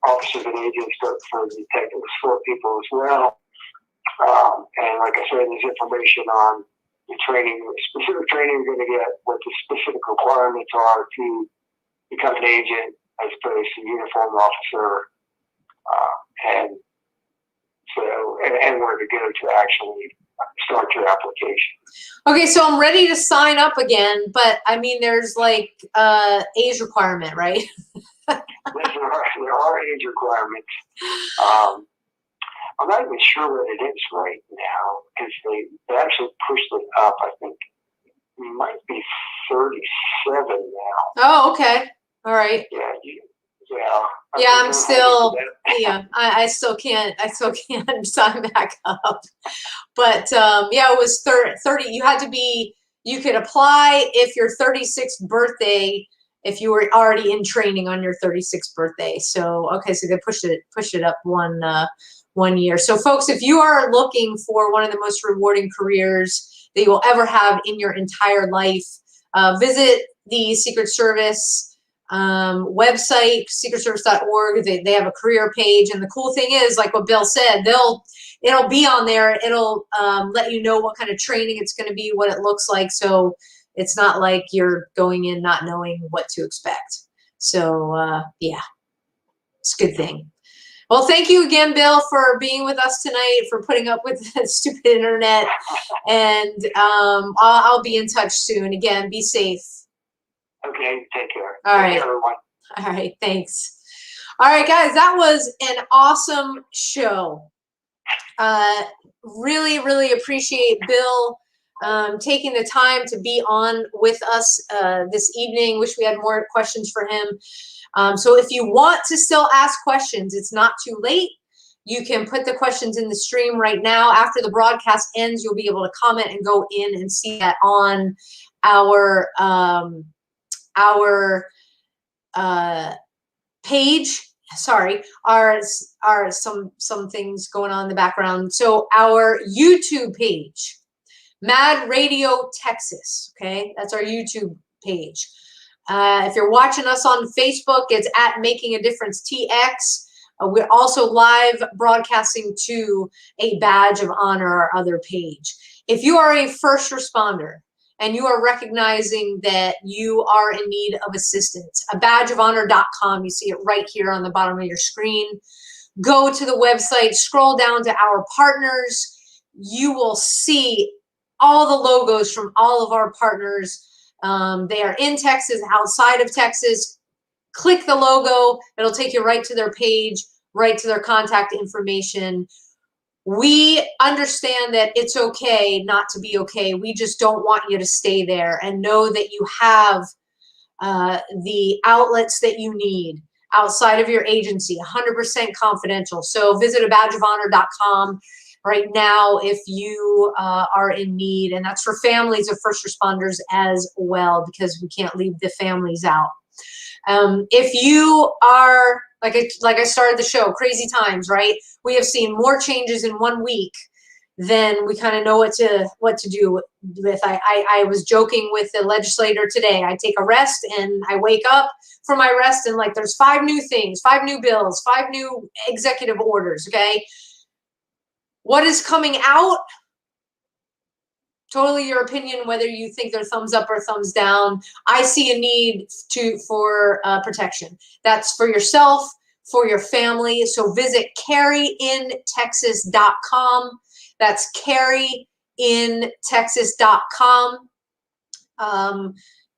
officers and agents, but for the technical support people as well. And like I said, there's information on the training, specific training you're going to get, what the specific requirements are to become an agent as opposed to a uniformed officer, and where to go to actually start your application. Okay, so I'm ready to sign up again, but I mean, there's like age requirement, right? There are age requirements. I'm not even sure what it is right now because they actually pushed it up. I think it might be 37 now. Oh, okay. All right. Yeah, I'm still, I still can't sign back up. But it was 30. You could apply if your 36th birthday, if you were already in training on your 36th birthday. So, okay, so they push it up one year. So folks, if you are looking for one of the most rewarding careers that you will ever have in your entire life, visit the Secret Service website, secretservice.org. They have a career page, and the cool thing is, like what Bill said, it'll be on there. It'll let you know what kind of training it's going to be, what it looks like. So it's not like you're going in not knowing what to expect. So it's a good thing. Well, thank you again, Bill, for being with us tonight, for putting up with the stupid internet, and I'll be in touch soon. Again, be safe. Okay, take care. All right. Take care, everyone. All right, thanks. All right, guys, that was an awesome show. Really, really appreciate Bill taking the time to be on with us this evening. Wish we had more questions for him. So if you want to still ask questions, it's not too late. You can put the questions in the stream right now. After the broadcast ends, you'll be able to comment and go in and see that on our page. Sorry, are some things going on in the background. So our YouTube page, Mad Radio Texas, okay? That's our YouTube page. If you're watching us on Facebook, it's at Making a Difference TX. We're also live broadcasting to a Badge of Honor, our other page. If you are a first responder and you are recognizing that you are in need of assistance, a badgeofhonor.com, you see it right here on the bottom of your screen. Go to the website, scroll down to our partners. You will see all the logos from all of our partners. They are in Texas, outside of Texas. Click the logo. It'll take you right to their page, right to their contact information. We understand that it's okay not to be okay. We just don't want you to stay there, and know that you have the outlets that you need outside of your agency, 100% confidential. So visit badgeofhonor.com right now if you are in need, and that's for families of first responders as well, because we can't leave the families out. If you are, like I started the show, crazy times, right? We have seen more changes in 1 week than we kind of know what to do with. I was joking with the legislator today. I take a rest and I wake up from my rest and like there's 5 new things, 5 new bills, 5 new executive orders, okay? What is coming out? Totally your opinion, whether you think they're thumbs up or thumbs down. I see a need for protection. That's for yourself, for your family. So visit carryintexas.com. That's carryintexas.com.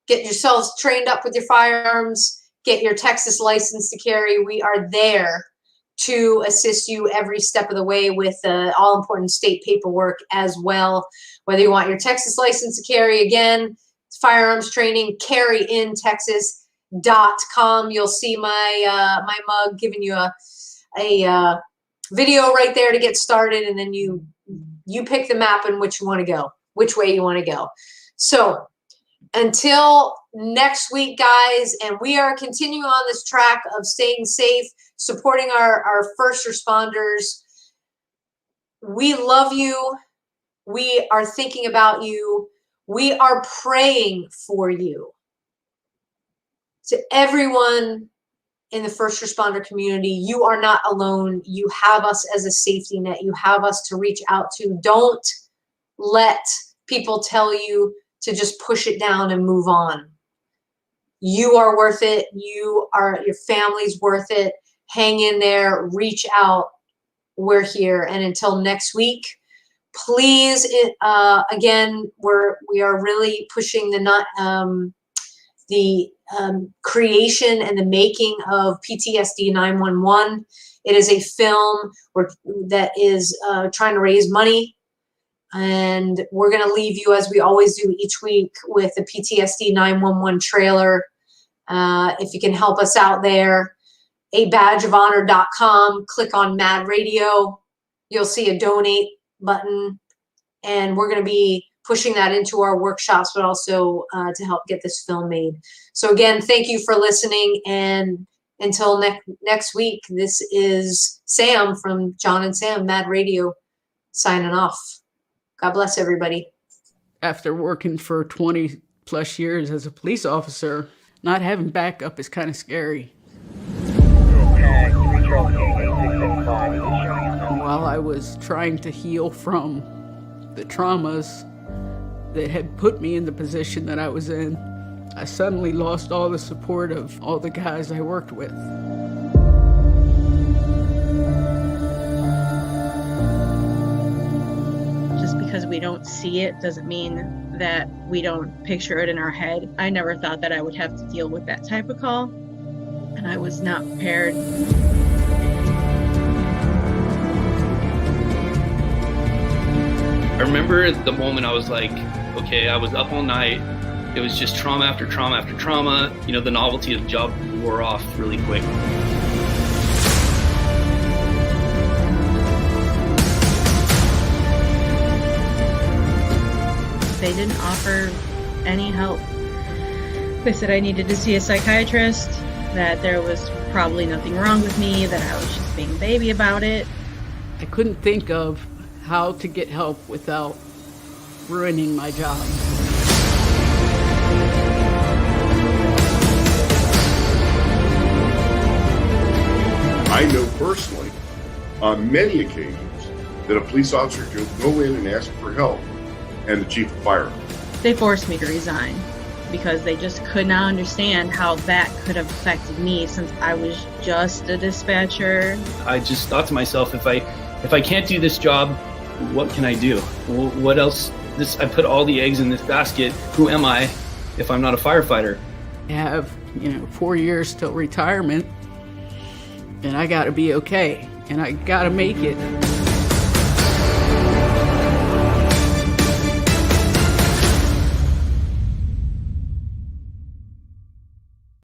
Get yourselves trained up with your firearms. Get your Texas license to carry. We are there to assist you every step of the way with all important state paperwork as well. Whether you want your Texas license to carry, again, firearms training, carryintexas.com. You'll see my my mug giving you a video right there to get started, and then you pick the map and which way you want to go. So until next week, guys, and we are continuing on this track of staying safe, supporting our first responders. We love you. We are thinking about you. We are praying for you. To everyone in the first responder community, you are not alone. You have us as a safety net. You have us to reach out to. Don't let people tell you to just push it down and move on. You are worth it. Your family's worth it. Hang in there, reach out. We're here. And until next week, please, again, we are really pushing the creation and the making of PTSD 911. It is a film that is trying to raise money. And we're going to leave you, as we always do each week, with the PTSD 911 trailer. If you can help us out there, abadgeofhonor.com, click on Mad Radio. You'll see a donate button. And we're going to be pushing that into our workshops, but also to help get this film made. So again, thank you for listening. And until next week, this is Sam from John and Sam Mad Radio signing off. God bless everybody. After working for 20 plus years as a police officer, not having backup is kind of scary. While I was trying to heal from the traumas that had put me in the position that I was in, I suddenly lost all the support of all the guys I worked with. Just because we don't see it doesn't mean that we don't picture it in our head. I never thought that I would have to deal with that type of call, and I was not prepared. I remember the moment I was like, okay, I was up all night. It was just trauma after trauma after trauma. You know, the novelty of the job wore off really quick. They didn't offer any help. They said I needed to see a psychiatrist, that there was probably nothing wrong with me, that I was just being a baby about it. I couldn't think of how to get help without ruining my job. I know personally, on many occasions, that a police officer could go in and ask for help, and the chief would fire him. They forced me to resign because they just could not understand how that could have affected me, since I was just a dispatcher. I just thought to myself, if I can't do this job, what can I do? What else? I put all the eggs in this basket. Who am I if I'm not a firefighter? I have, 4 years till retirement, and I gotta be okay, and I gotta make it.